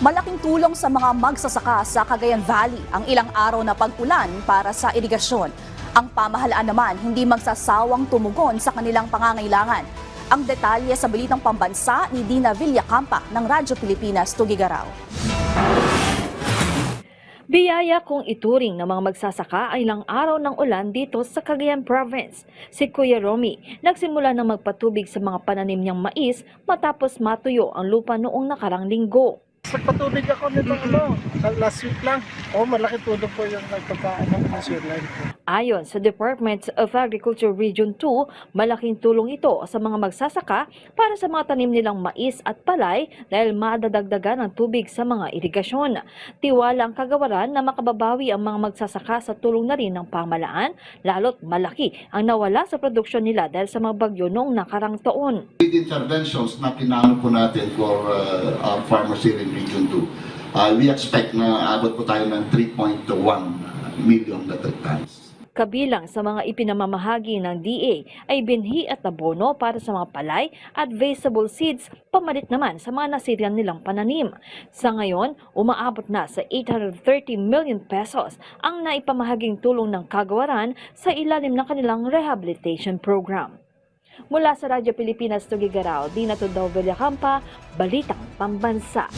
Malaking tulong sa mga magsasaka sa Cagayan Valley ang ilang araw na pag-ulan para sa irigasyon. Ang pamahalaan naman hindi magsasawang tumugon sa kanilang pangangailangan. Ang detalye sa Balitang Pambansa ni Dina Villacampa ng Radyo Pilipinas, Tugigaraw. Biyaya kung ituring ng mga magsasaka ay ilang araw ng ulan dito sa Cagayan Province. Si Kuya Romy nagsimula na magpatubig sa mga pananim niyang mais matapos matuyo ang lupa noong nakarang linggo. Nagpatubig ako nito last week lang. Malaki tulong po yung nagpagkaano ng sewer line ko. Ayon sa Department of Agriculture Region 2, malaking tulong ito sa mga magsasaka para sa mga tanim nilang mais at palay dahil madadagdagan ng tubig sa mga irigasyon. Tiwala ang kagawaran na makababawi ang mga magsasaka sa tulong na rin ng pamahalaan, lalo't malaki ang nawala sa produksyon nila dahil sa mga bagyo noong nakarang taon. With interventions na pinano po natin for our farmers here in Region 2, we expect na abot po tayo ng 3.1 million metric tons. Kabilang sa mga ipinamamahagi ng DA ay binhi at abono para sa mga palay at vegetable seeds, pamalit naman sa mga nasiryan nilang pananim. Sa ngayon, umaabot na sa 830 million pesos ang naipamahaging tulong ng kagawaran sa ilalim ng kanilang rehabilitation program. Mula sa Radyo Pilipinas, Tugigaraw, Dina Villacampa, Balitang Pambansa.